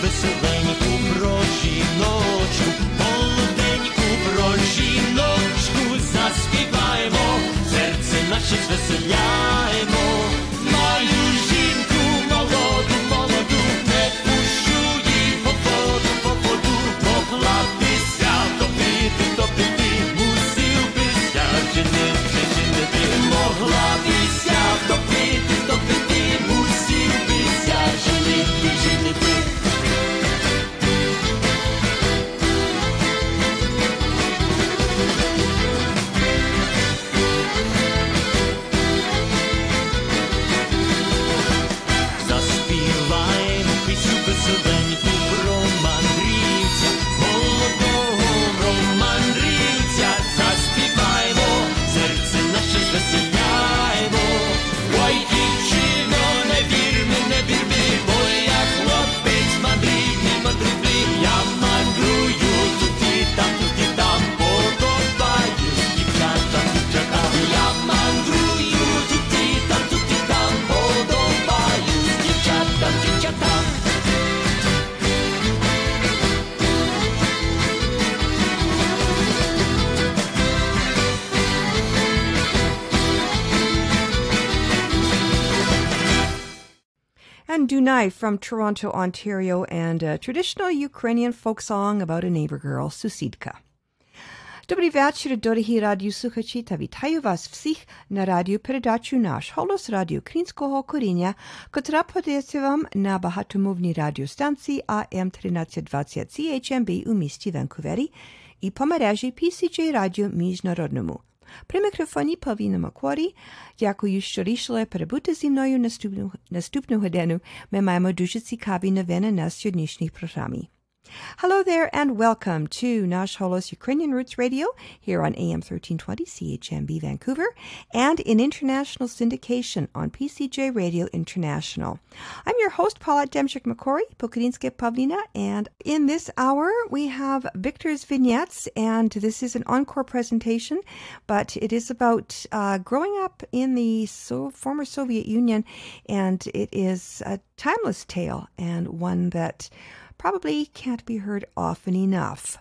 веселеньку про жіночку, молоденьку про жіночку заспіваємо, серце наше звеселяємо. Маю жінку молоду, молоду, не пущу їй по воду, могла бися топити, топити, мусив бися женити, могла бися топити, топити, мусив бися женити. Заспіваємо пісню веселеньку про мандрівця, молодого романдрівця, заспіваємо, серце наше звеселяємо. Ой, дівчино, не вір ми, бо я хлопець мандрівний, мандрівний, я мандрую тут і там, подобаюсь дівчатам, дівчатам. Я мандрую тут і там, подобаюсь дівчатам, дівчатам. And Dunai from Toronto, Ontario, and a traditional Ukrainian folk song about a neighbor girl, Susidka. Добрий вечір, дорогі радіослухачі, та вітаю вас всіх на радіопередачу «Наш Холос» радіо українського коріння, котра подається вам на багатомовній радіостанції AM1320 CHMB у місті Ванкувері і по мережі PCJ Радіо Міжнародному. При мікрофоні Павліна Макворі. Дякую, що рішили перебути зі мною наступну годину. Ми маємо дуже цікаві новини на сьогоднішній програмі. Hello there and welcome to Nash Holos Ukrainian Roots Radio here on AM 1320 CHMB Vancouver and in international syndication on PCJ Radio International. I'm your host, Paula Demchik-Makori, Pokrinske Pavlina, and in this hour we have Victor's vignettes, and this is an encore presentation, but it is about growing up in the former Soviet Union, and it is a timeless tale and one that probably can't be heard often enough.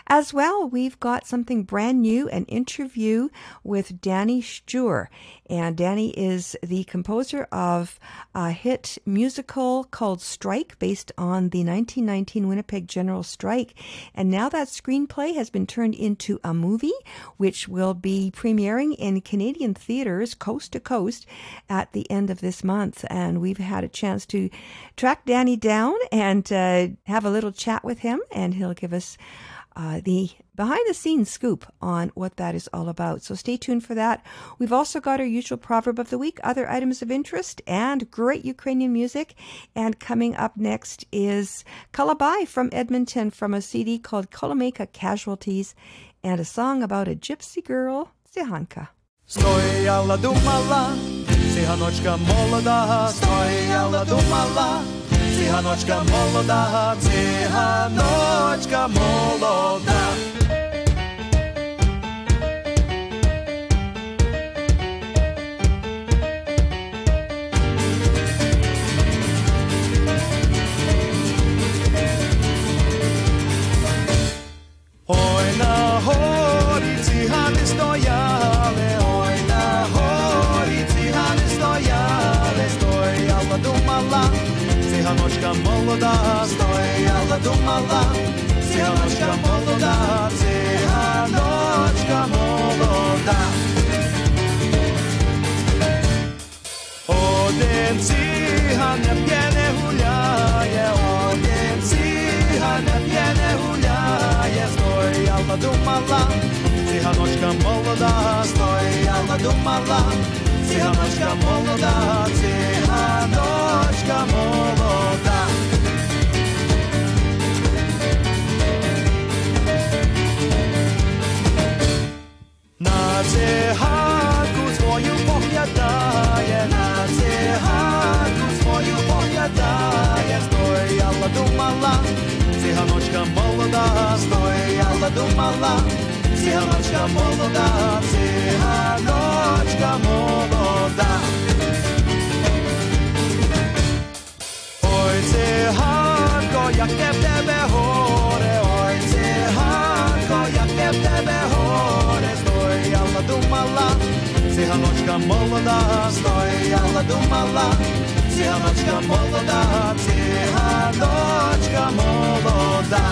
As well, we've got something brand new, an interview with Danny Sture. And Danny is the composer of a hit musical called Strike, based on the 1919 Winnipeg General Strike. And now that screenplay has been turned into a movie, which will be premiering in Canadian theaters coast to coast at the end of this month. And we've had a chance to track Danny down and have a little chat with him, and he'll give us the behind-the-scenes scoop on what that is all about. So stay tuned for that. We've also got our usual proverb of the week, other items of interest, and great Ukrainian music. And coming up next is Kalabai from Edmonton from a CD called Kolomeyka Casualties and a song about a gypsy girl, Циганка. Стояла, думала, циганочка молода, стояла, думала, циганочка молода, циганочка молода. Ой, на горі цигани стояли, ой, на горі цигани стояли, стояла, думала, циганочка молода, стояла, думала, циганочка молода, циганочка молода. Один циган не п'є, не гуляє, один циган не п'є, не гуляє, стояла, думала, циганочка молода, стояла, думала, циганочка молода, циганочка молода. На циганку свою поглядає, на циганку свою поглядає, стояла, думала, циганочка молода, стояла, думала, циганочка молода, циганочка молода. Ой, циганко, yakep tebe hore oitse hako yakep tebe hore stoi alla dumala Cihanočka molodá stoi alla dumala Cihanočka molodá Cihanočka molodá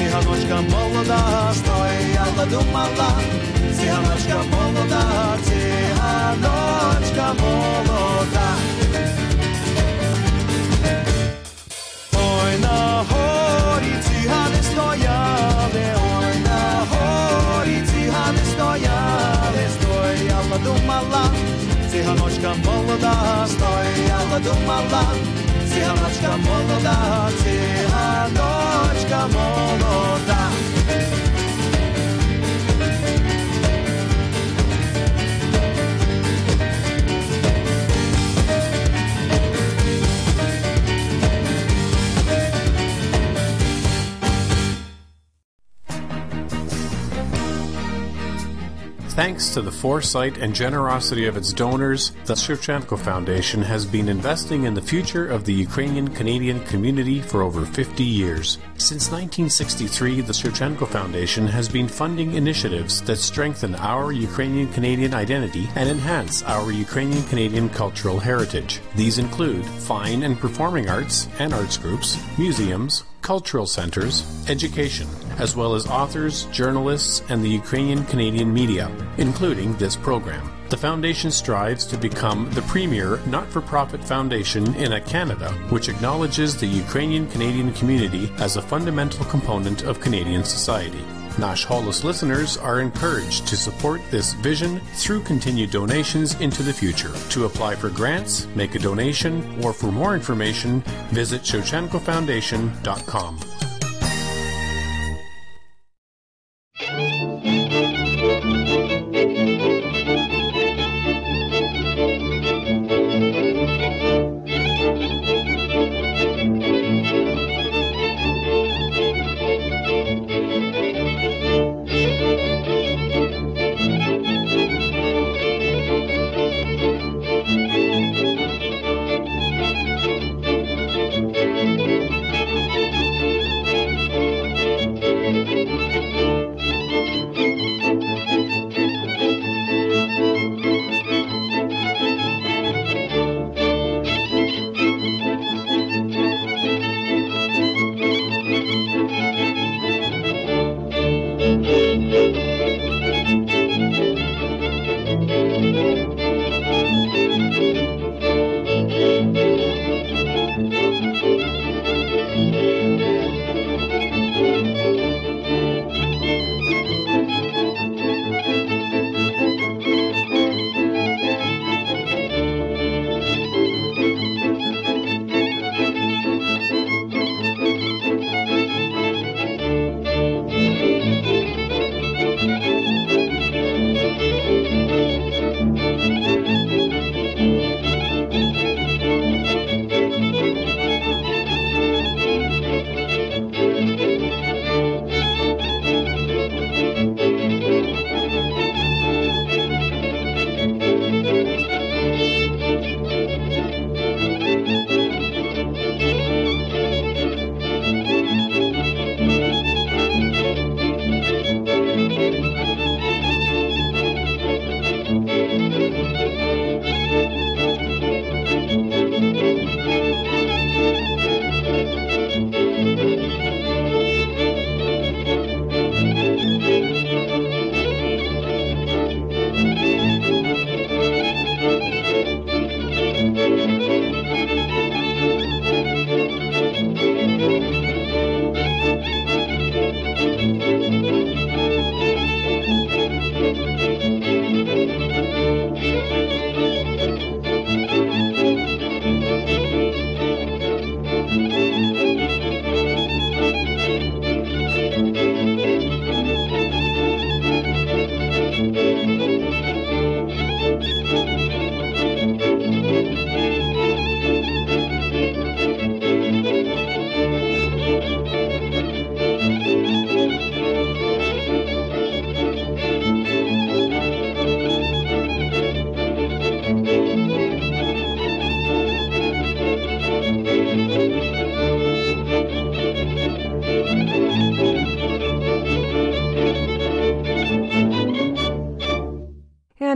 Cihanočka molodá stoi alla dumala Cihanočka molodá Cihanočka molodá Oj na hori cihane stojale Oj na hori cihane stojale Stoi alla dumala Cihanočka molodá stoi alla dumala Cihanočka molodá Cihanočka molodá Thanks to the foresight and generosity of its donors, the Shevchenko Foundation has been investing in the future of the Ukrainian-Canadian community for over 50 years. Since 1963, the Shevchenko Foundation has been funding initiatives that strengthen our Ukrainian-Canadian identity and enhance our Ukrainian-Canadian cultural heritage. These include fine and performing arts and arts groups, museums, cultural centers, education, as well as authors, journalists, and the Ukrainian-Canadian media, including this program. The Foundation strives to become the premier not-for-profit foundation in Canada which acknowledges the Ukrainian-Canadian community as a fundamental component of Canadian society. Nash Holos listeners are encouraged to support this vision through continued donations into the future. To apply for grants, make a donation, or for more information, visit ShevchenkoFoundation.com.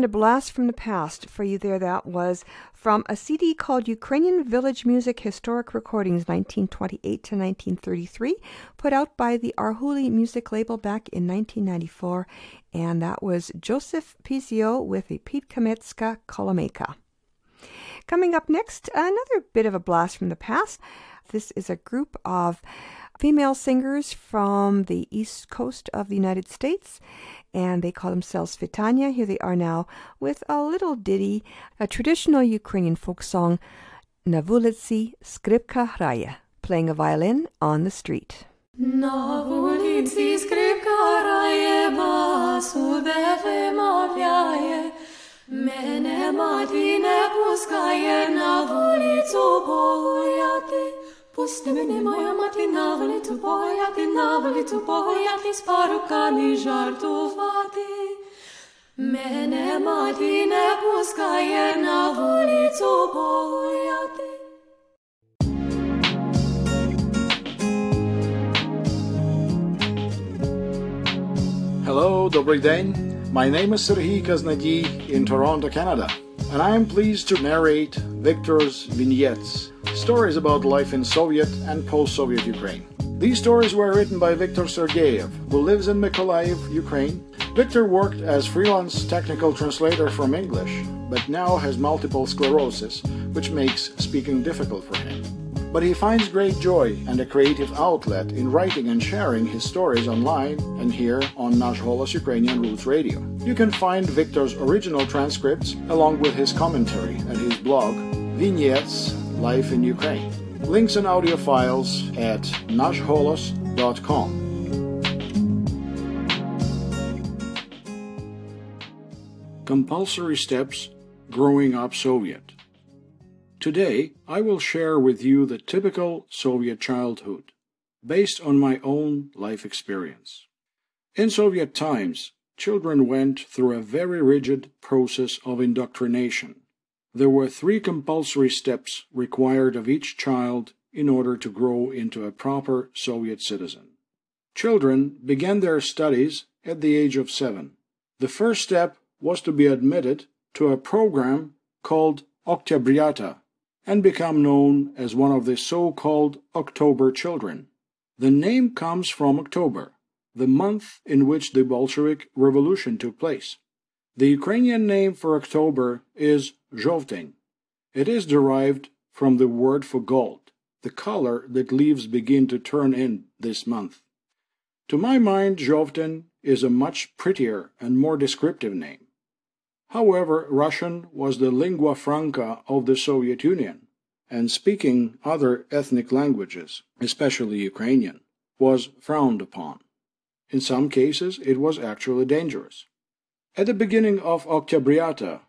And a blast from the past for you there. That was from a CD called Ukrainian Village Music Historic Recordings 1928 to 1933, put out by the Arhuli music label back in 1994. And that was Joseph Pizio with a Pete Kametska Kolomeka. Coming up next, another bit of a blast from the past. This is a group of female singers from the east coast of the United States, and they call themselves Svitania. Here they are now with a little ditty, a traditional Ukrainian folk song, Na vulitsi skripka hraye, playing a violin on the street. Na vulitsi skripka hraye, basudeve mavyaye, mene mati ne puskaye, na vulitsu bolyati. Pusti mene moja mati na volitu pojati, s parukami žartovati. Mene mati ne puskaje na volicu pojati. Hello, добрый день. My name is Serhiy Kaznady in Toronto, Canada, and I am pleased to narrate Victor's vignettes, stories about life in Soviet and post-Soviet Ukraine. These stories were written by Viktor Sergeyev, who lives in Mykolaiv, Ukraine. Victor worked as freelance technical translator from English, but now has multiple sclerosis, which makes speaking difficult for him. But he finds great joy and a creative outlet in writing and sharing his stories online and here on Nash Holos Ukrainian Roots Radio. You can find Victor's original transcripts along with his commentary at his blog, Vignettes, Life in Ukraine. Links and audio files at nashholos.com. Compulsory Steps Growing Up Soviet. Today, I will share with you the typical Soviet childhood, based on my own life experience. In Soviet times, children went through a very rigid process of indoctrination. There were 3 compulsory steps required of each child in order to grow into a proper Soviet citizen. Children began their studies at the age of 7. The first step was to be admitted to a program called Oktyabriata and become known as one of the so-called October children. The name comes from October, the month in which the Bolshevik Revolution took place. The Ukrainian name for October is Zhovteny. It is derived from the word for gold, the color that leaves begin to turn in this month. To my mind, Zhovteny is a much prettier and more descriptive name. However, Russian was the lingua franca of the Soviet Union, and speaking other ethnic languages, especially Ukrainian, was frowned upon. In some cases, it was actually dangerous. At the beginning of Oktyabriata,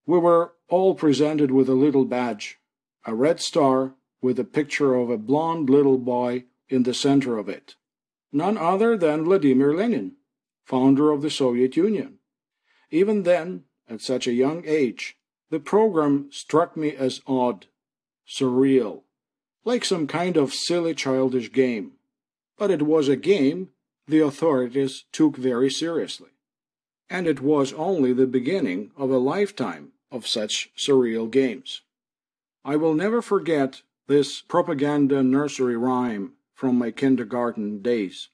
we were all presented with a little badge, a red star with a picture of a blond little boy in the center of it. None other than Vladimir Lenin, founder of the Soviet Union. Even then, at such a young age, the program struck me as odd, surreal, like some kind of silly childish game. But it was a game the authorities took very seriously. And it was only the beginning of a lifetime of such surreal games. I will never forget this propaganda nursery rhyme from my kindergarten days.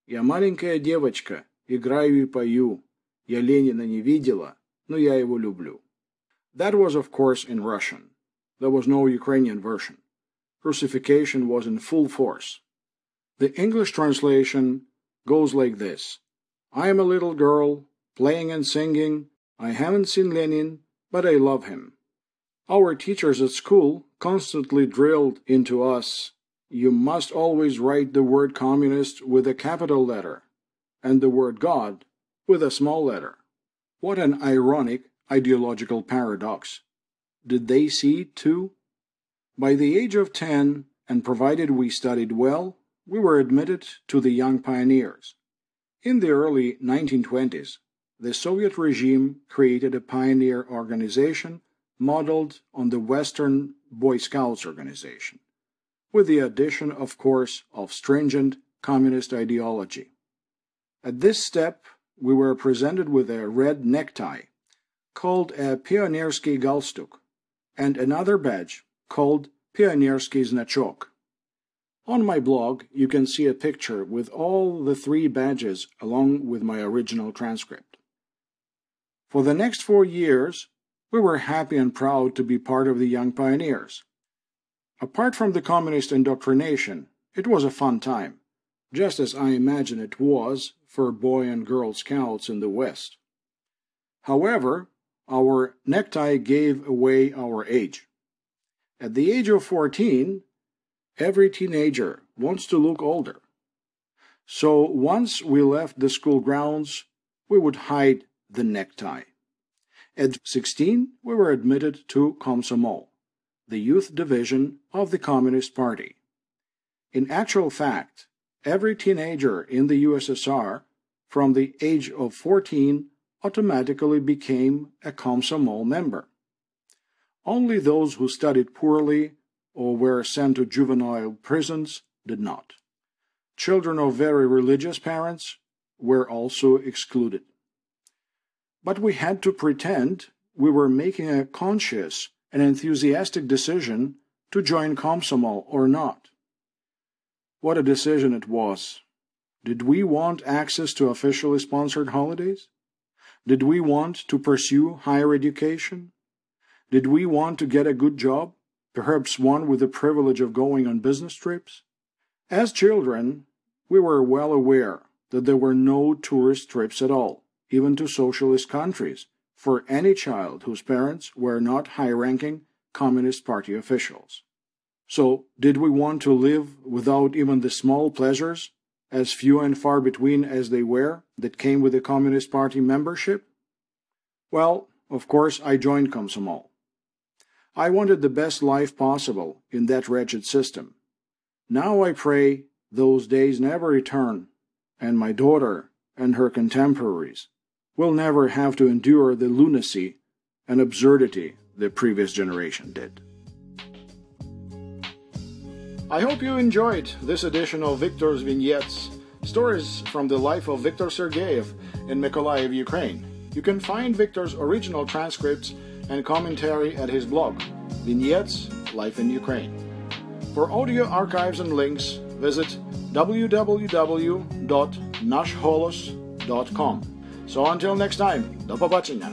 «Я маленькая девочка, играю и пою, я Ленина не видела, но я его люблю». That was, of course, in Russian. There was no Ukrainian version. Russification was in full force. The English translation goes like this. I am a little girl, playing and singing. I haven't seen Lenin, but I love him. Our teachers at school constantly drilled into us, you must always write the word communist with a capital letter, and the word God with a small letter. What an ironic ideological paradox. Did they see it too? By the age of 10, and provided we studied well, we were admitted to the Young Pioneers. In the early 1920s, the Soviet regime created a pioneer organization modeled on the Western Boy Scouts organization, with the addition, of course, of stringent communist ideology. At this step, we were presented with a red necktie, called a Pionierski Galstuk and another badge called Pionierski Znaczok. On my blog, you can see a picture with all the 3 badges along with my original transcript. For the next 4 years, we were happy and proud to be part of the Young Pioneers. Apart from the communist indoctrination, it was a fun time, just as I imagine it was for Boy and Girl Scouts in the West. However, our necktie gave away our age. At the age of 14, every teenager wants to look older. So once we left the school grounds, we would hide the necktie. At 16, we were admitted to Komsomol, the youth division of the Communist Party. In actual fact, every teenager in the USSR from the age of 14 automatically became a Komsomol member. Only those who studied poorly or were sent to juvenile prisons did not. Children of very religious parents were also excluded. But we had to pretend we were making a conscious and enthusiastic decision to join Komsomol or not. What a decision it was. Did we want access to officially sponsored holidays? Did we want to pursue higher education? Did we want to get a good job, perhaps one with the privilege of going on business trips? As children, we were well aware that there were no tourist trips at all, even to socialist countries, for any child whose parents were not high-ranking Communist Party officials. So, did we want to live without even the small pleasures, as few and far between as they were, that came with the Communist Party membership? Well, of course, I joined Komsomol. I wanted the best life possible in that wretched system. Now I pray those days never return, and my daughter and her contemporaries will never have to endure the lunacy and absurdity the previous generation did. I hope you enjoyed this edition of Victor's Vignettes, stories from the life of Viktor Sergeyev in Mykolaiv, Ukraine. You can find Victor's original transcripts and commentary at his blog, Vignettes, Life in Ukraine. For audio archives and links, visit www.nashholos.com. So until next time, do побачення!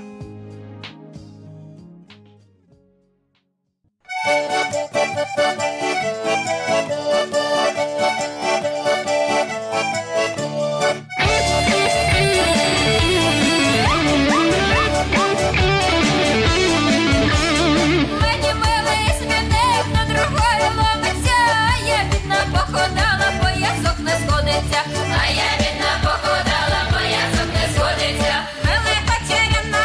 А я бідна походала, поясок не сходиться. Велика чарівна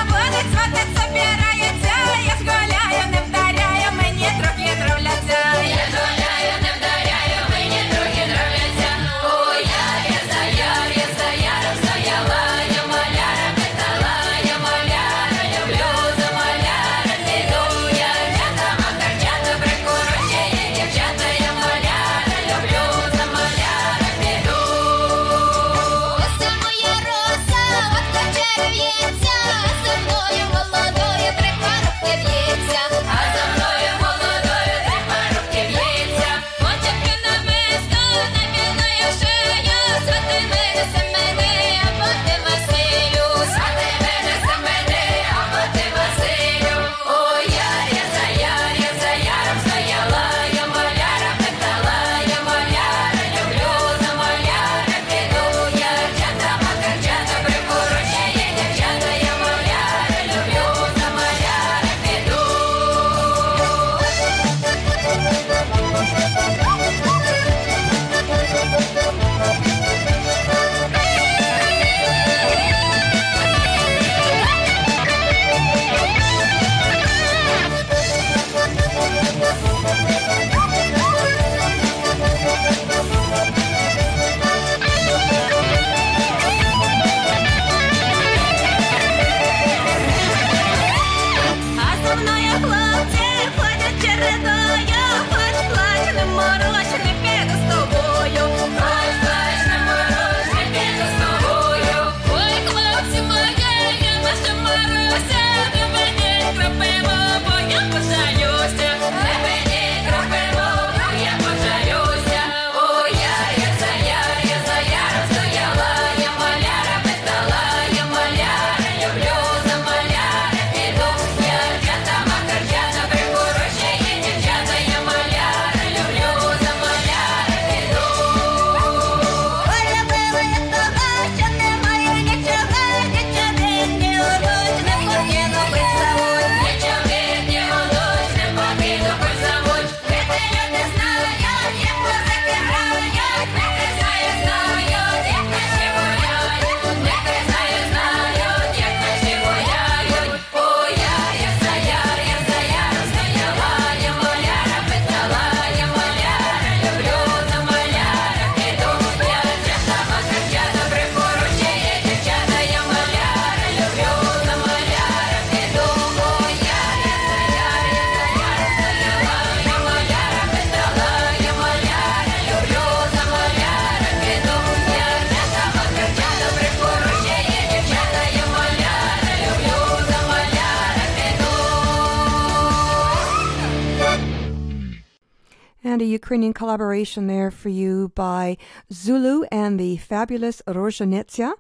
and a Ukrainian collaboration there for you by Zulu and the fabulous Rozhanetsia,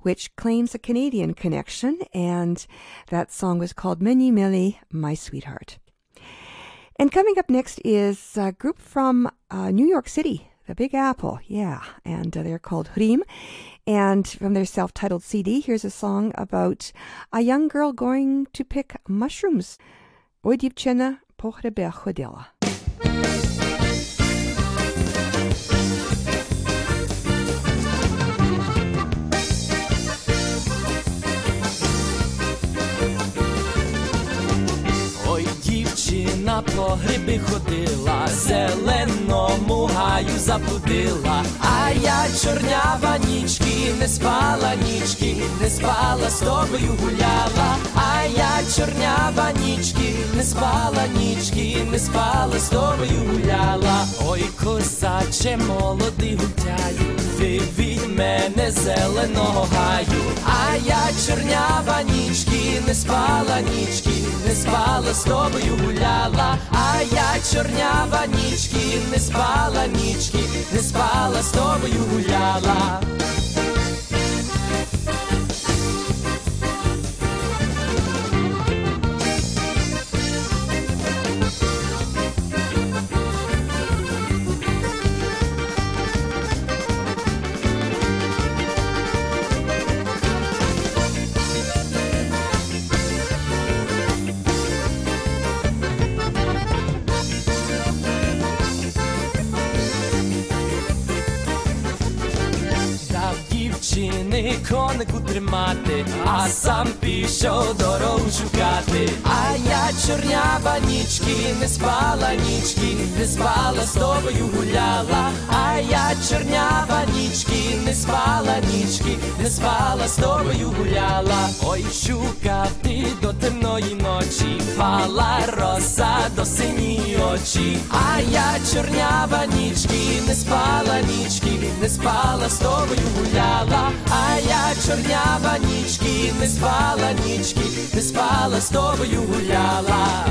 which claims a Canadian connection, and that song was called Meni Mili, My Sweetheart. And coming up next is a group from New York City, the Big Apple, and they're called Hrim. And from their self-titled CD, here's a song about a young girl going to pick mushrooms. Ой, дівчина по гриби ходила. Ой, дівчина по гриби ходила, зеленому гаю заблудила. А я чорнява нічки, не спала нічки, не спала, з тобою гуляла. А я чорнява нічки, не спала нічки, не спала, з тобою гуляла. Ой, козаче молодий гультяю, вивідь мене зеленого гаю. А я чорнява нічки, не спала нічки, не спала, з тобою гуляла. А я чорнява нічки, не спала нічки, не спала, з тобою гуляла. Конику тримати, а сам пішов дорогу шукати. А я чорнява нічки, не спала нічки, не спала, з тобою гуляла. А я чорнява нічки, не спала нічки, не спала, з тобою гуляла. Ой, шукав ти до темної ночі, пала роса до синії очі. А я чорнява нічки, не спала нічки, не спала, з тобою гуляла. А я чорнява нічки, не спала нічки, не спала, з тобою гуляла.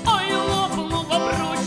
Ой, лопнула бруч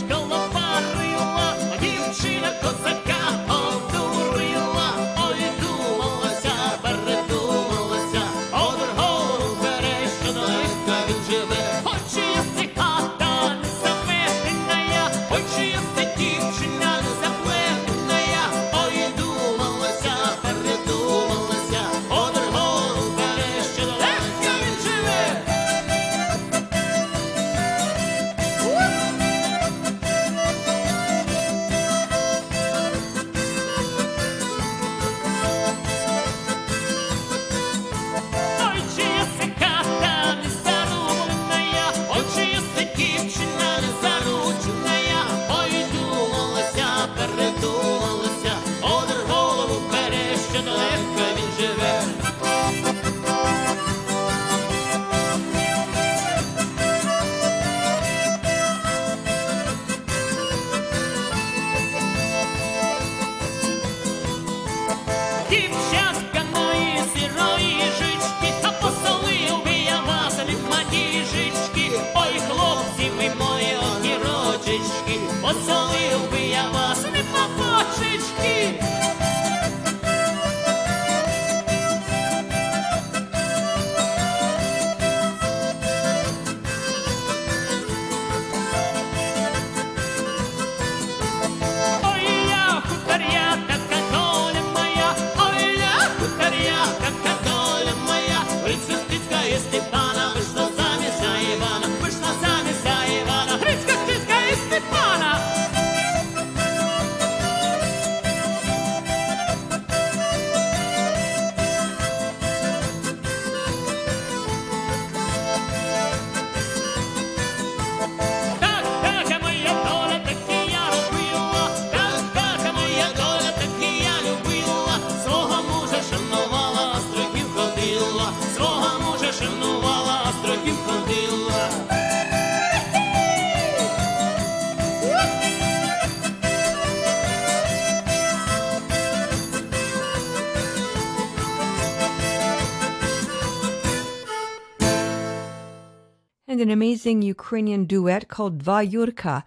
свого мужа шанувала, а з другим ходила. And an amazing Ukrainian duet called Dva Yurka,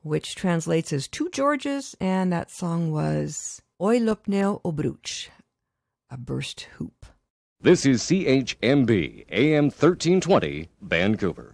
which translates as Two Georges, and that song was Oi Lupneo Obruch, a burst hoop. This is CHMB, AM 1320, Vancouver.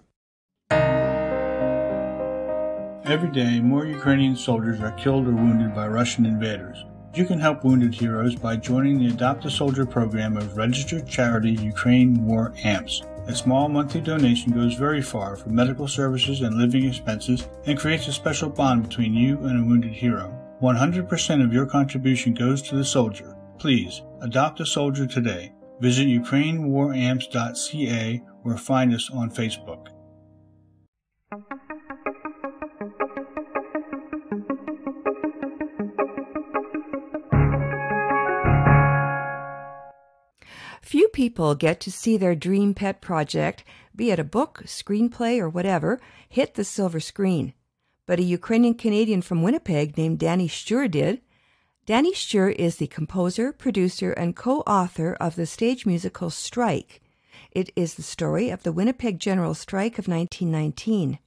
Every day, more Ukrainian soldiers are killed or wounded by Russian invaders. You can help wounded heroes by joining the Adopt a Soldier program of registered charity Ukraine War Amps. A small monthly donation goes very far for medical services and living expenses and creates a special bond between you and a wounded hero. 100% of your contribution goes to the soldier. Please, adopt a soldier today. Visit ukrainewaramps.ca or find us on Facebook. Few people get to see their dream pet project, be it a book, screenplay, or whatever, hit the silver screen. But a Ukrainian-Canadian from Winnipeg named Danny Sture did. Danny Sture is the composer, producer, and co-author of the stage musical Strike. It is the story of the Winnipeg General Strike of 1919.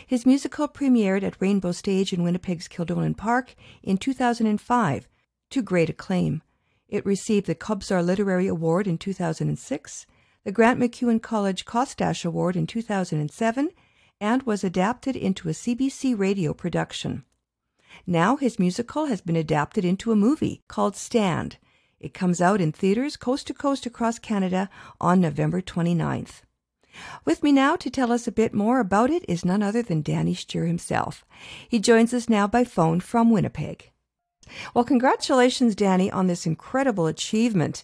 His musical premiered at Rainbow Stage in Winnipeg's Kildonan Park in 2005, to great acclaim. It received the Kobzar Literary Award in 2006, the Grant MacEwan College Kostash Award in 2007, and was adapted into a CBC radio production. Now his musical has been adapted into a movie called Stand. It comes out in theaters coast to coast across Canada on November 29th. With me now to tell us a bit more about it is none other than Danny Sture himself. He joins us now by phone from Winnipeg. Well, congratulations, Danny, on this incredible achievement.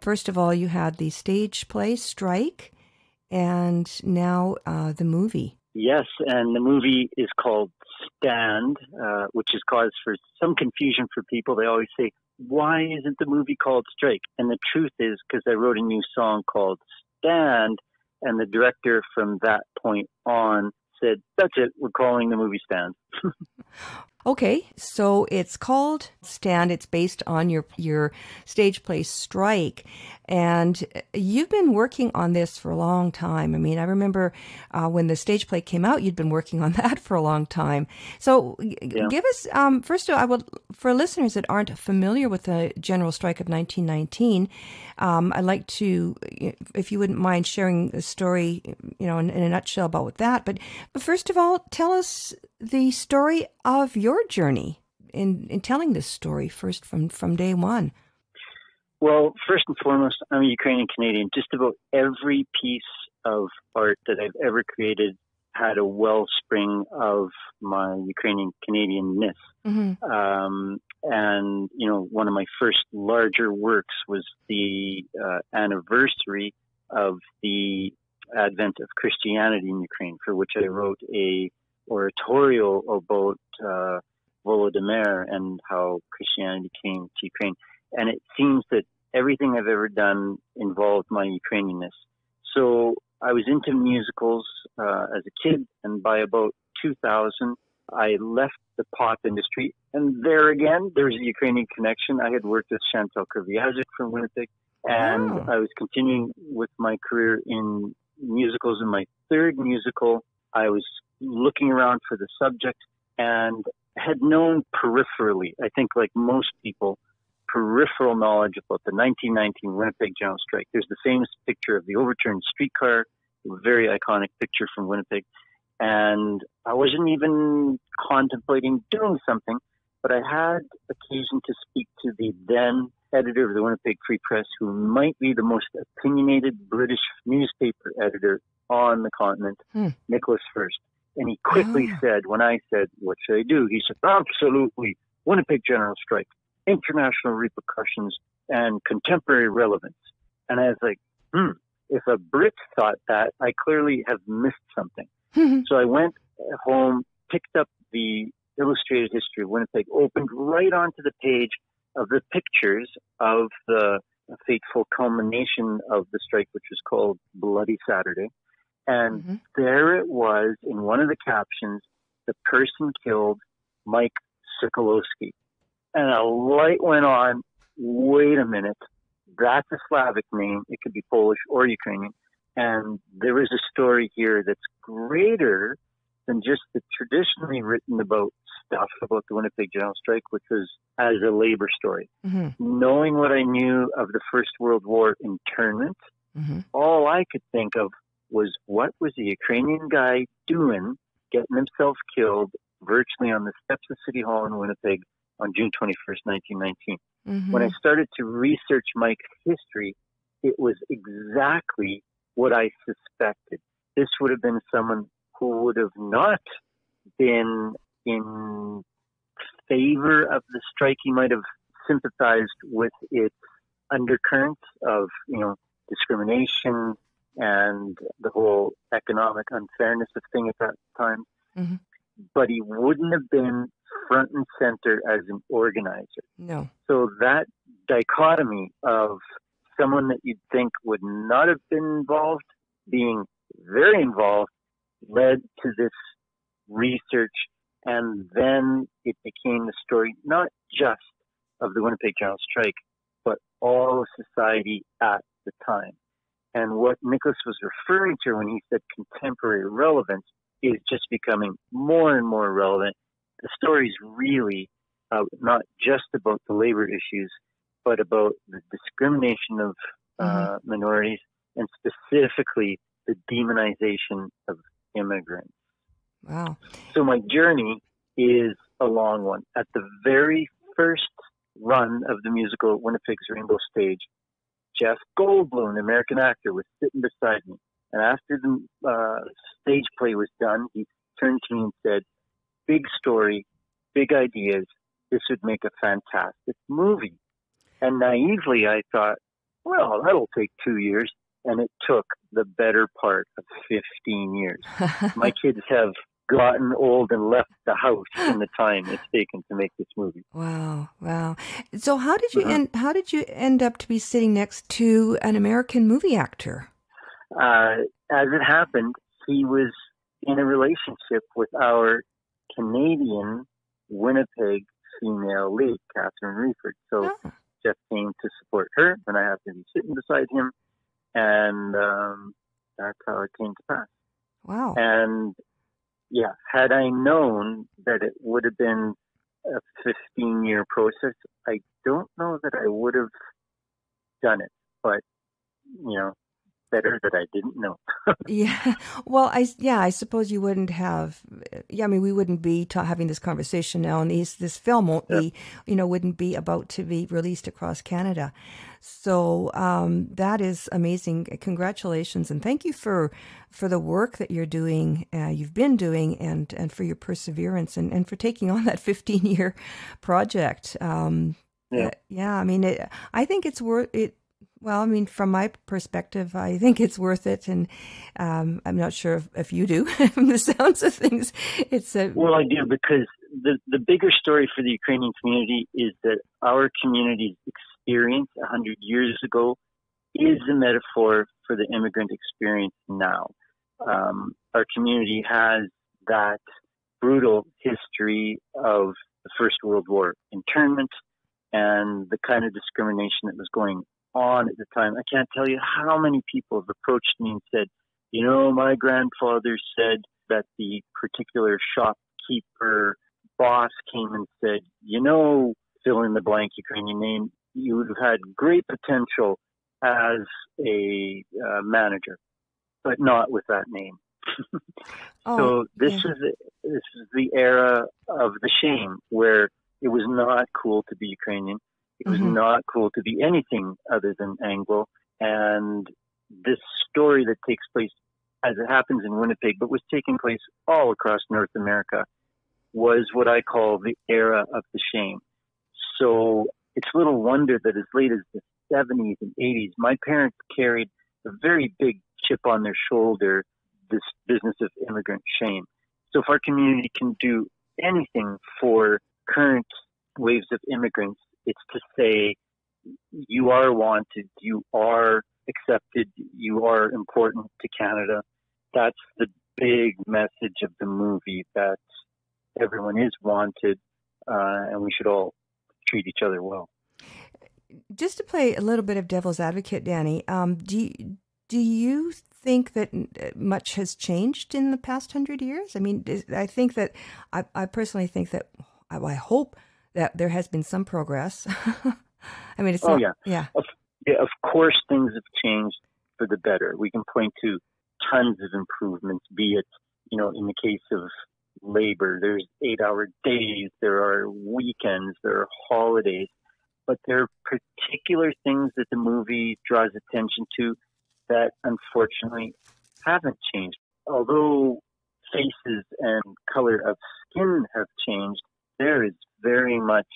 First of all, you had the stage play Strike, and now the movie. Yes, and the movie is called Stand, which has caused for some confusion for people. They always say, why isn't the movie called Strike? And the truth is because I wrote a new song called Stand, and the director from that point on said, that's it, we're calling the movie Stand. Okay, so it's called Stand. It's based on your stage play Strike, and you've been working on this for a long time. I mean, I remember when the stage play came out, you'd been working on that for a long time. So give us, first of all, for listeners that aren't familiar with the General Strike of 1919, I'd like to, if you wouldn't mind sharing the story, in a nutshell about that. But first of all, tell us the story of your journey in telling this story first from day one. Well, first and foremost, I'm a Ukrainian Canadian. Just about every piece of art that I've ever created had a wellspring of my Ukrainian Canadianness. Mm-hmm. And, one of my first larger works was the anniversary of the advent of Christianity in Ukraine, for which I wrote a oratorio about Volodymyr and how Christianity came to Ukraine. And it seems that everything I've ever done involved my Ukrainianness. So I was into musicals as a kid, and by about 2000, I left the pop industry. And there again, there's a Ukrainian connection. I had worked with Chantal Kreviazuk from Winnipeg, and I was continuing with my career in musicals. In my third musical, I was looking around for the subject and had known peripherally, I think like most people, peripheral knowledge about the 1919 Winnipeg General Strike. There's the famous picture of the overturned streetcar, a very iconic picture from Winnipeg. And I wasn't even contemplating doing something, but I had occasion to speak to the then editor of the Winnipeg Free Press, who might be the most opinionated British newspaper editor on the continent, Nicholas First. And he quickly said, when I said, what should I do? He said, absolutely, Winnipeg General Strike, international repercussions, and contemporary relevance. And I was like, if a Brit thought that, I clearly have missed something. So I went home, picked up the Illustrated History of Winnipeg, opened right onto the page of the pictures of the fateful culmination of the strike, which was called Bloody Saturday. And there it was in one of the captions, the person killed Mike Sokolowski. And a light went on. Wait a minute. That's a Slavic name. It could be Polish or Ukrainian. And there is a story here that's greater than just the traditionally written about stuff about the Winnipeg General Strike, which was as a labor story. Knowing what I knew of the First World War internment, all I could think of was what was the Ukrainian guy doing getting himself killed virtually on the steps of City Hall in Winnipeg on June 21st, 1919. When I started to research Mike's history, it was exactly what I suspected. This would have been someone who would have not been in favor of the strike. He might have sympathized with its undercurrents of, discrimination and the whole economic unfairness of thing at that time. But he wouldn't have been front and center as an organizer. No. So that dichotomy of someone that you'd think would not have been involved being very involved led to this research, and then it became the story not just of the Winnipeg General Strike, but all of society at the time. And what Nicholas was referring to when he said contemporary relevance is just becoming more and more relevant. The story is really not just about the labor issues, but about the discrimination of minorities and specifically the demonization of immigrants. Wow. So my journey is a long one. At the very first run of the musical Winnipeg's Rainbow Stage, Jeff Goldblum, the American actor, was sitting beside me. And after the stage play was done, he turned to me and said, "Big story, big ideas. This would make a fantastic movie." And naively, I thought, well, that'll take 2 years. And it took the better part of 15 years. My kids have gotten old and left the house in the time it's taken to make this movie. Wow. So how did you end up to be sitting next to an American movie actor? As it happened, he was in a relationship with our Canadian Winnipeg female lead, Catherine Reeford. So Jeff came to support her, and I happened to be sitting beside him, and that's how it came to pass. Wow. And yeah, had I known that it would have been a 15-year process, I don't know that I would have done it, but, better that I didn't know. Yeah. Well, I suppose you wouldn't have, we wouldn't be having this conversation now, and this film won't be, wouldn't be about to be released across Canada. So that is amazing. Congratulations. And thank you for the work that you're doing, you've been doing, and for your perseverance and for taking on that 15-year project. I think it's worth it. Well, from my perspective, I think it's worth it, and I'm not sure if you do. From the sounds of things, well, I do, because the bigger story for the Ukrainian community is that our community's experience 100 years ago is a metaphor for the immigrant experience now. Our community has that brutal history of the First World War internment and the kind of discrimination that was going on at the time. I can't tell you how many people have approached me and said, my grandfather said that the particular shopkeeper boss came and said, fill in the blank Ukrainian name, you would have had great potential as a manager, but not with that name. So this is the era of the shame, where it was not cool to be Ukrainian. It was not cool to be anything other than Anglo. And this story that takes place, as it happens in Winnipeg, but was taking place all across North America, was what I call the era of the shame. So it's little wonder that as late as the 70s and 80s, my parents carried a very big chip on their shoulder, this business of immigrant shame. So if our community can do anything for current waves of immigrants, it's to say you are wanted, you are accepted, you are important to Canada. That's the big message of the movie, that everyone is wanted, and we should all treat each other well. Just to play a little bit of devil's advocate, Danny, do you think that much has changed in the past 100 years? I mean, I think that I personally think that I hope that there has been some progress. I mean, it's not, yeah. Of course, things have changed for the better. We can point to tons of improvements, be it, in the case of labor, there's 8-hour days, there are weekends, there are holidays, but there are particular things that the movie draws attention to that unfortunately haven't changed. Although faces and color of skin have changed, there is very much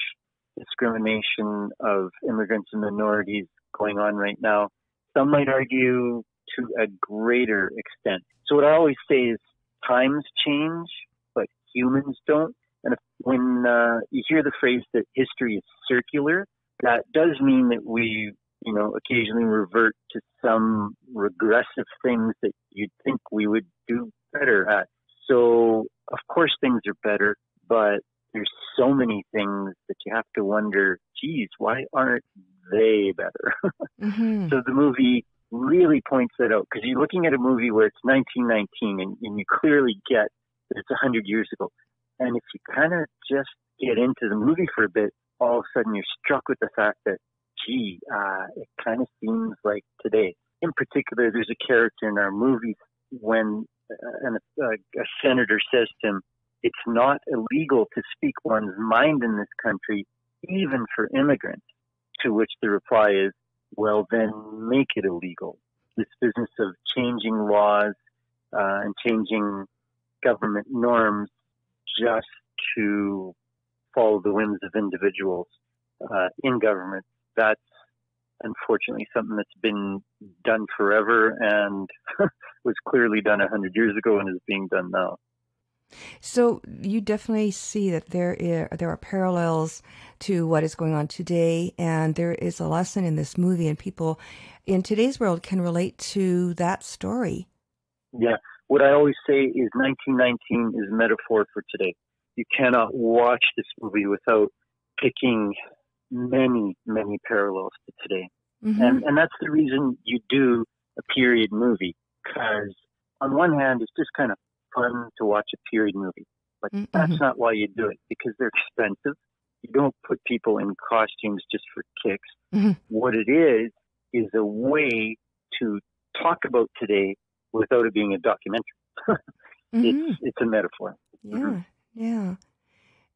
discrimination of immigrants and minorities going on right now. Some might argue to a greater extent. So what I always say is times change, but humans don't. And when you hear the phrase that history is circular, that does mean that we, occasionally revert to some regressive things that you'd think we would do better at. So, of course, things are better, but there's so many things that you have to wonder, geez, why aren't they better? Mm-hmm. So the movie really points that out, because you're looking at a movie where it's 1919 and you clearly get that it's 100 years ago. And if you kind of just get into the movie for a bit, all of a sudden you're struck with the fact that, gee, it kind of seems like today. In particular, there's a character in our movie when a senator says to him, it's not illegal to speak one's mind in this country, even for immigrants. To which the reply is, well, then make it illegal. This business of changing laws and changing government norms just to follow the whims of individuals in government, that's unfortunately something that's been done forever and was clearly done 100 years ago and is being done now. So you definitely see that there are parallels to what is going on today, and there is a lesson in this movie, and people in today's world can relate to that story. Yeah. What I always say is 1919 is a metaphor for today. You cannot watch this movie without picking many, many parallels to today. Mm-hmm. And that's the reason you do a period movie, because on one hand, it's just kind of fun to watch a period movie. But that's not why you do it, because they're expensive. You don't put people in costumes just for kicks. Mm-hmm. What it is a way to talk about today without it being a documentary. It's a metaphor. Yeah, Mm-hmm. yeah.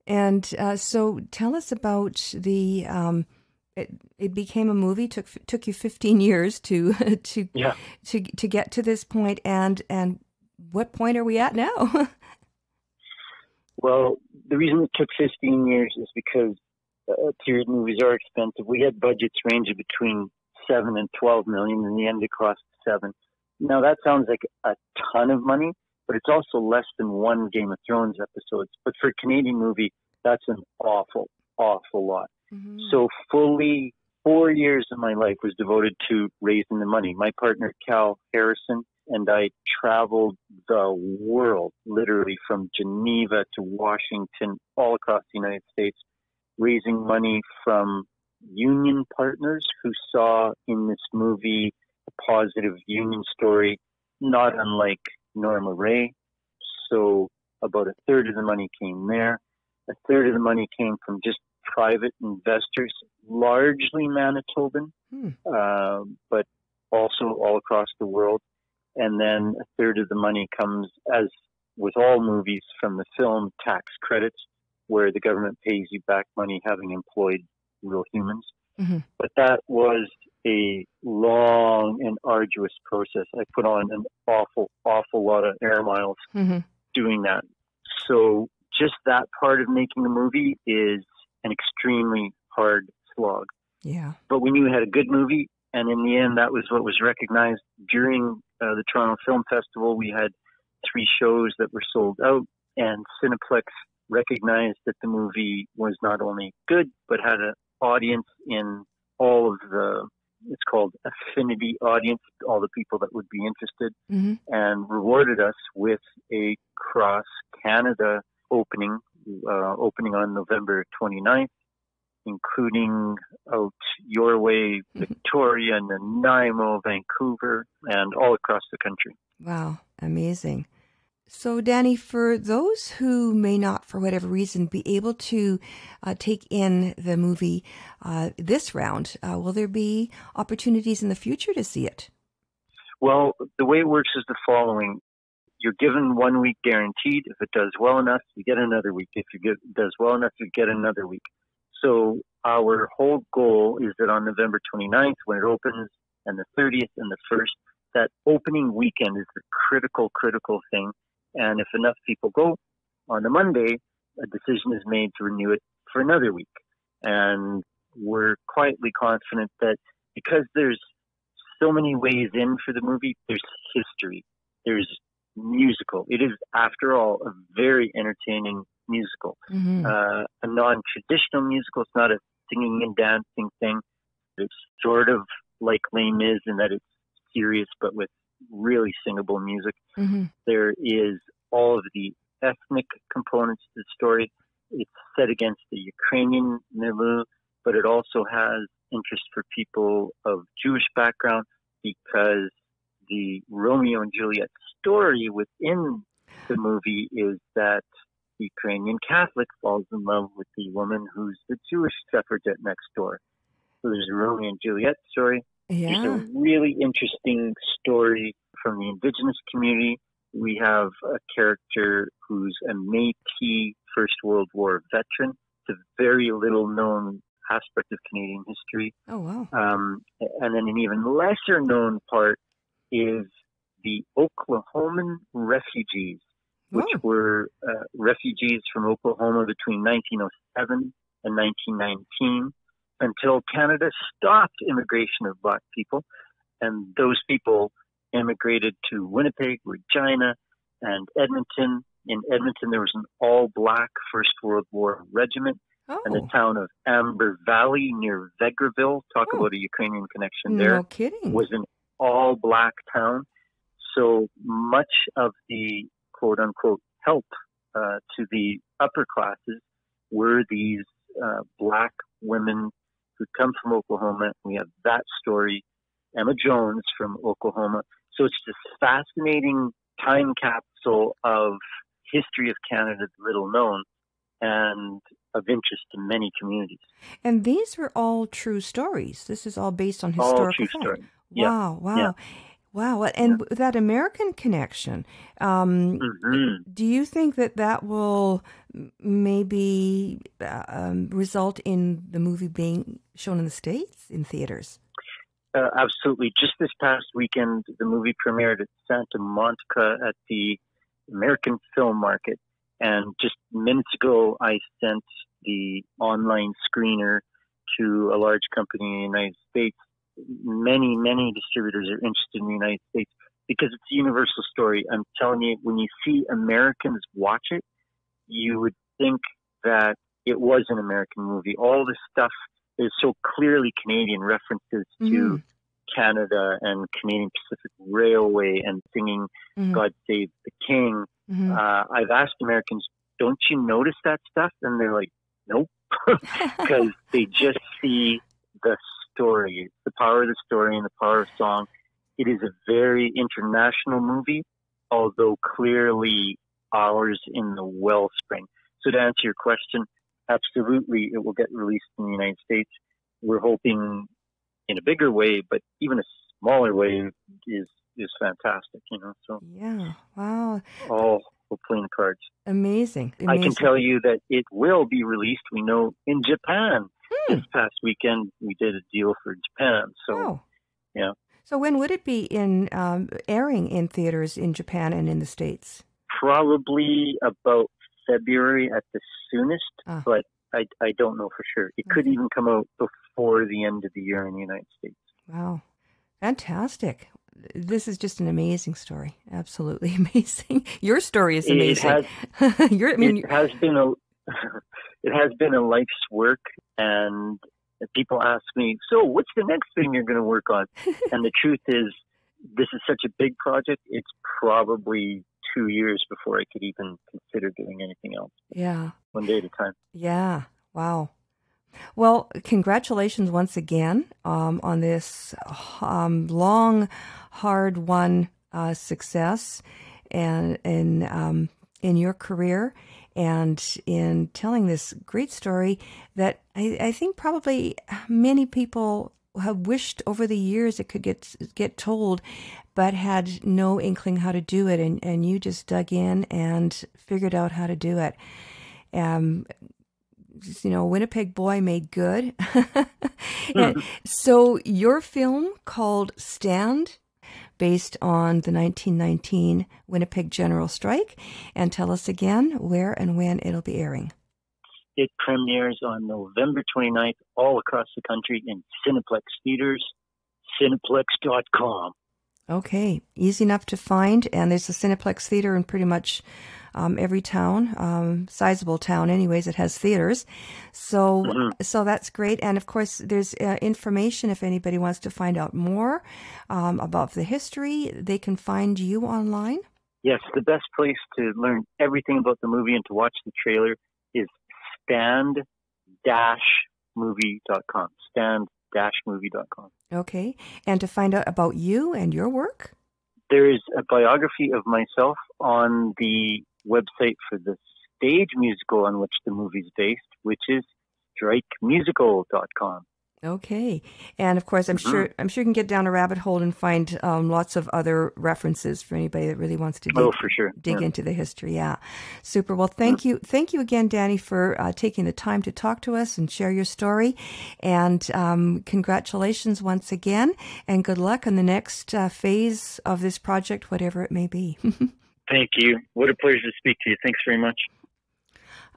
And so tell us about the, it became a movie, took you 15 years to get to this point, and what point are we at now? Well, the reason it took 15 years is because period movies are expensive. We had budgets ranging between 7 and 12 million. In the end, it cost 7. Now, that sounds like a ton of money, but it's also less than one Game of Thrones episode. But for a Canadian movie, that's an awful, awful lot. Mm-hmm. So fully 4 years of my life was devoted to raising the money. My partner, Cal Harrison, and I traveled the world, literally from Geneva to Washington, all across the United States, raising money from union partners who saw in this movie a positive union story, not unlike Norma Ray. So about a third of the money came there. A third of the money came from just private investors, largely Manitoban, but also all across the world. And then a third of the money comes, as with all movies, from the film tax credits, where the government pays you back money having employed real humans. Mm-hmm. But that was a long and arduous process. I put on an awful, awful lot of air miles doing that. So just that part of making a movie is an extremely hard slog. Yeah. But we knew we had a good movie, and in the end, that was what was recognized. During the Toronto Film Festival, we had 3 shows that were sold out, and Cineplex recognized that the movie was not only good, but had an audience in all of it's called affinity audience, all the people that would be interested, and rewarded us with a cross Canada opening on November 29th, including out your way, Victoria, Nanaimo, Vancouver, and all across the country. Wow, amazing. So, Danny, for those who may not, for whatever reason, be able to take in the movie this round, will there be opportunities in the future to see it? Well, the way it works is the following. You're given 1 week guaranteed. If it does well enough, you get another week. If it does well enough, you get another week. So our whole goal is that on November 29th, when it opens, and the 30th and the 1st, that opening weekend is the critical thing. And if enough people go, on the Monday, a decision is made to renew it for another week. And we're quietly confident that because there's so many ways in for the movie, there's history, there's musical. It is, after all, a very entertaining musical. A non-traditional musical. It's not a singing and dancing thing. It's sort of like Les Mis in that it's serious, but with really singable music. There is all of the ethnic components to the story. It's set against the Ukrainian milieu, but it also has interest for people of Jewish background because the Romeo and Juliet story within the movie is that the Ukrainian Catholic falls in love with the woman who's the Jewish suffragette next door. So there's a Romeo and Juliet story. Yeah. There's a really interesting story from the Indigenous community. We have a character who's a Métis First World War veteran. It's a very little known aspect of Canadian history. Oh, wow. And then an even lesser known part is the Oklahoman refugees, which were refugees from Oklahoma between 1907 and 1919. Until Canada stopped immigration of Black people. And those people immigrated to Winnipeg, Regina, and Edmonton. In Edmonton, there was an all-Black First World War regiment. And the town of Amber Valley near Vegreville, talk about a Ukrainian connection there, no kidding, was an all-Black town. So much of the quote-unquote help to the upper classes were these Black women who come from Oklahoma. We have that story, Emma Jones from Oklahoma. So it's this fascinating time capsule of history of Canada, little known, and of interest to many communities. And these were all true stories. This is all based on historical all true fact. story. Wow, yeah. wow. Yeah. Wow. And that American connection, do you think that will maybe result in the movie being shown in the States, in theaters? Absolutely. Just this past weekend, the movie premiered at Santa Monica at the American Film Market. And just minutes ago, I sent the online screener to a large company in the United States. Many distributors are interested in the United States because it's a universal story. I'm telling you, when you see Americans watch it, you would think that it was an American movie. All this stuff is so clearly Canadian, references to Canada and Canadian Pacific Railway and singing God Save the King. I've asked Americans, don't you notice that stuff? And they're like, nope, because they just see the story, the power of the story and the power of song. It is a very international movie, although clearly ours in the wellspring. So to answer your question, absolutely, it will get released in the United States. We're hoping in a bigger way, but even a smaller way is fantastic, so. Yeah, wow. All hopefully in the cards. Amazing. I can tell you that it will be released, we know, in Japan. This past weekend, we did a deal for Japan. So, yeah. So when would it be airing in theaters in Japan and in the States? Probably about February at the soonest, but I don't know for sure. It could even come out before the end of the year in the United States. Wow. Fantastic. This is just an amazing story. Absolutely amazing. Your story is amazing. It has been a life's work, and people ask me, so what's the next thing you're going to work on? And the truth is, this is such a big project, it's probably 2 years before I could even consider doing anything else. Yeah. One day at a time. Yeah. Wow. Well, congratulations once again on this long, hard-won success and in your career and in telling this great story that I think probably many people have wished over the years it could get told, but had no inkling how to do it, and you just dug in and figured out how to do it. Winnipeg boy made good. So your film called Stand, based on the 1919 Winnipeg General Strike, and tell us again where and when it'll be airing. It premieres on November 29th all across the country in Cineplex theaters, cineplex.com. Okay, easy enough to find, and there's a Cineplex theater in pretty much every town, sizable town anyways, it has theaters. So that's great. And of course, there's information if anybody wants to find out more about the history, they can find you online. Yes, the best place to learn everything about the movie and to watch the trailer is stand-movie.com. Stand-movie.com. Okay. And to find out about you and your work? There is a biography of myself on the website for the stage musical on which the movie is based, which is strikemusical.com. Okay. And of course, I'm sure you can get down a rabbit hole and find lots of other references for anybody that really wants to dig into the history. Yeah. Super. Well, thank you. Thank you again, Danny, for taking the time to talk to us and share your story. And congratulations once again, and good luck in the next phase of this project, whatever it may be. Thank you. What a pleasure to speak to you. Thanks very much.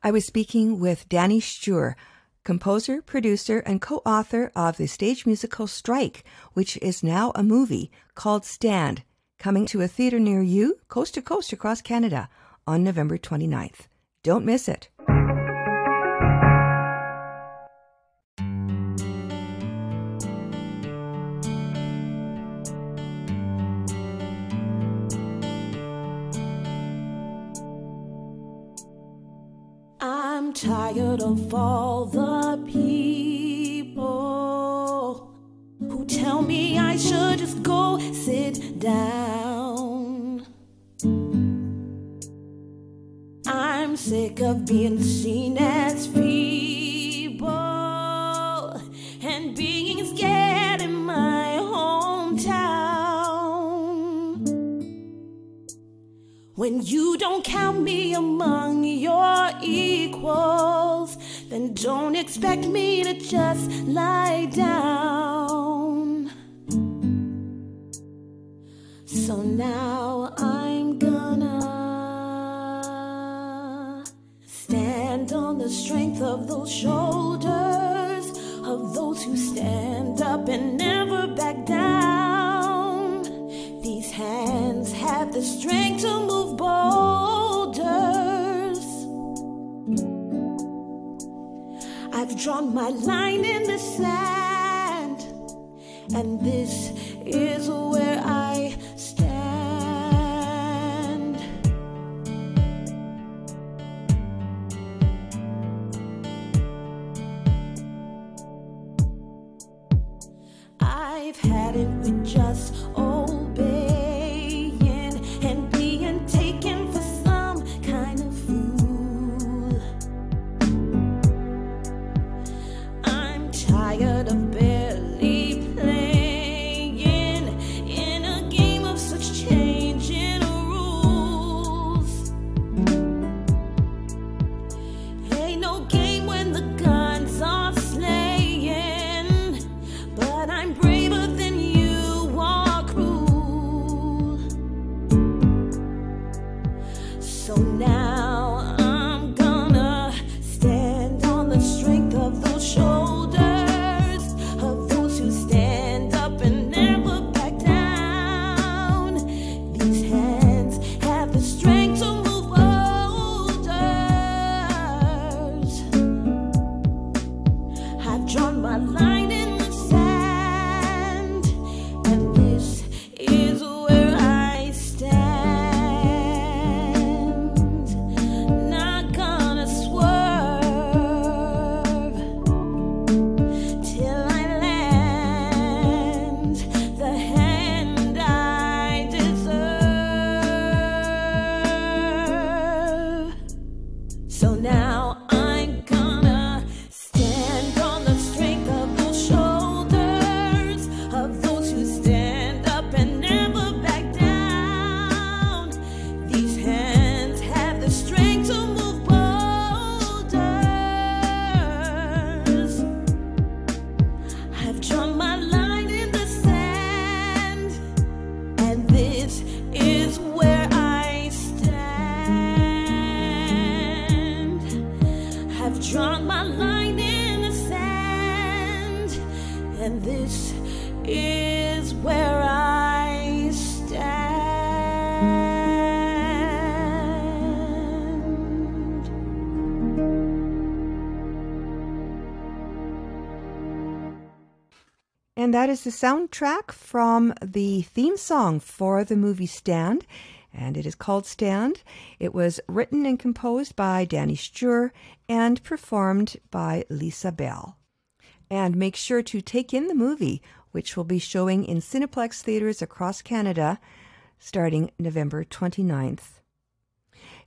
I was speaking with Danny Sture, composer, producer, and co-author of the stage musical Strike, which is now a movie called Stand, coming to a theater near you, coast to coast across Canada, on November 29th. Don't miss it. I'm tired of all the people who tell me I should just go sit down. I'm sick of being seen as feeble and being scared in my hometown. When you don't count me among your equals, then don't expect me to just lie down. So now I'm gonna stand on the strength of those shoulders, of those who stand up and never back down. These hands have the strength to move boulders. I've drawn my line in the sand, and this is where I stand. I've had it with just obeying and being taken for some kind of fool. I'm tired of barely playing in a this is where I stand. Have drawn my line in the sand, and this is where I stand. And that is the soundtrack from the theme song for the movie Stand, and it is called Stand. It was written and composed by Danny Sture and performed by Lisa Bell. And make sure to take in the movie, which will be showing in Cineplex theaters across Canada starting November 29th.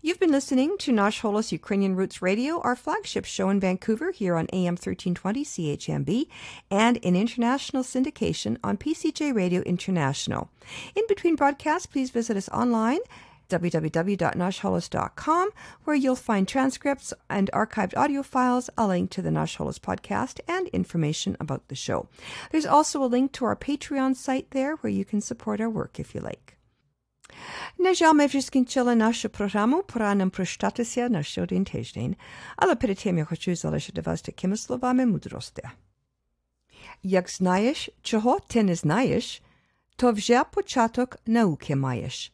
You've been listening to Nash Holos Ukrainian Roots Radio, our flagship show in Vancouver here on AM 1320 CHMB and in international syndication on PCJ Radio International. In between broadcasts, please visit us online, www.nashholos.com, where you'll find transcripts and archived audio files, a link to the Nash Holos podcast, and information about the show. There's also a link to our Patreon site there where you can support our work if you like. Na жаль, ми вже скінчили нашу програму, пора нам прощатися на ще один тиждень. Але перед тим я хочу залишити вас такими словами мудрості. Як знаєш, чого ти не знаєш, то вже початок науки маєш.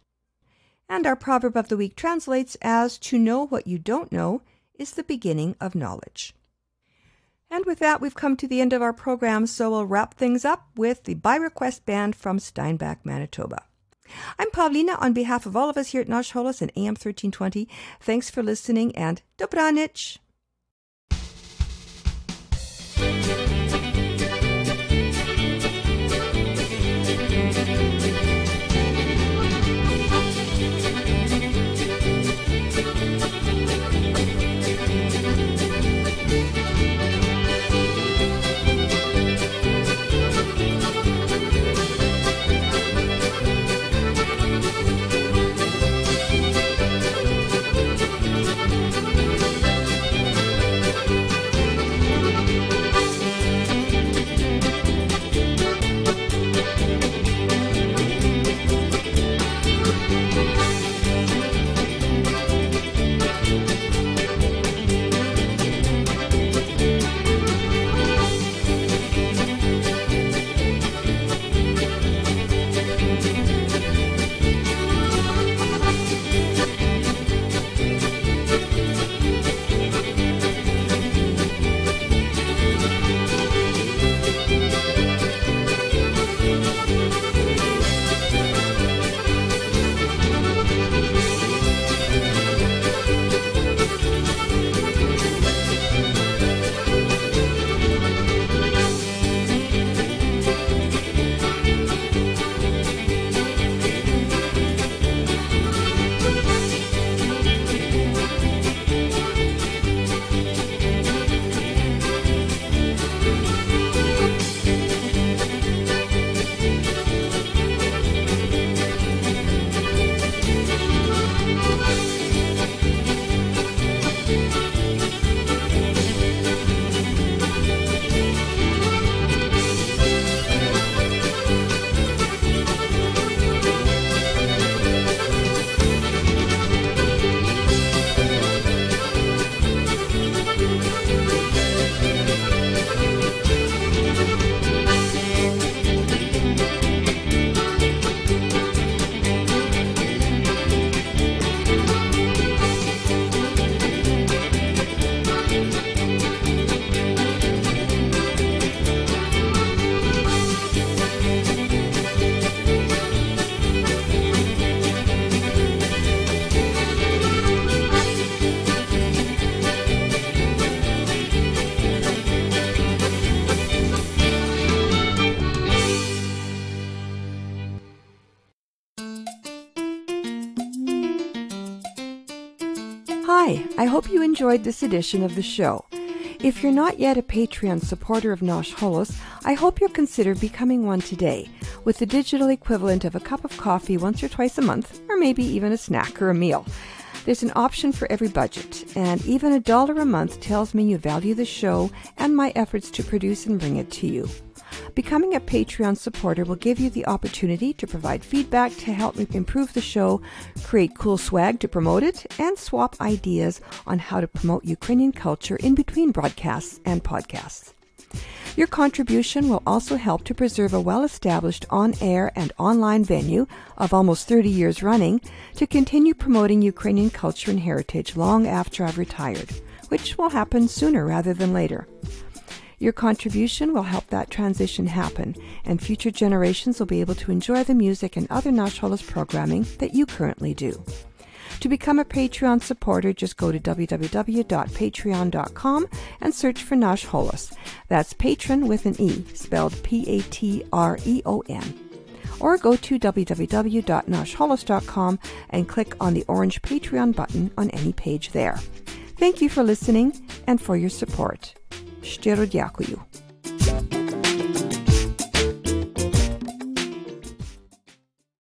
And our proverb of the week translates as, to know what you don't know is the beginning of knowledge. And with that, we've come to the end of our program, so we'll wrap things up with the By Request Band from Steinbach, Manitoba. I'm Pavlina on behalf of all of us here at Nash Holos and AM 1320. Thanks for listening and Dobranich! Hi, I hope you enjoyed this edition of the show. If you're not yet a Patreon supporter of Nash Holos, I hope you'll consider becoming one today, with the digital equivalent of a cup of coffee once or twice a month, or maybe even a snack or a meal. There's an option for every budget, and even $1 a month tells me you value the show and my efforts to produce and bring it to you. Becoming a Patreon supporter will give you the opportunity to provide feedback to help me improve the show, create cool swag to promote it, and swap ideas on how to promote Ukrainian culture in between broadcasts and podcasts. Your contribution will also help to preserve a well-established on-air and online venue of almost 30 years running to continue promoting Ukrainian culture and heritage long after I've retired, which will happen sooner rather than later. Your contribution will help that transition happen, and future generations will be able to enjoy the music and other Nash Holos programming that you currently do. To become a Patreon supporter, just go to www.patreon.com and search for Nash Holos. That's patron with an E, spelled Patreon. Or go to www.nashholos.com and click on the orange Patreon button on any page there. Thank you for listening and for your support. Щиро дякую.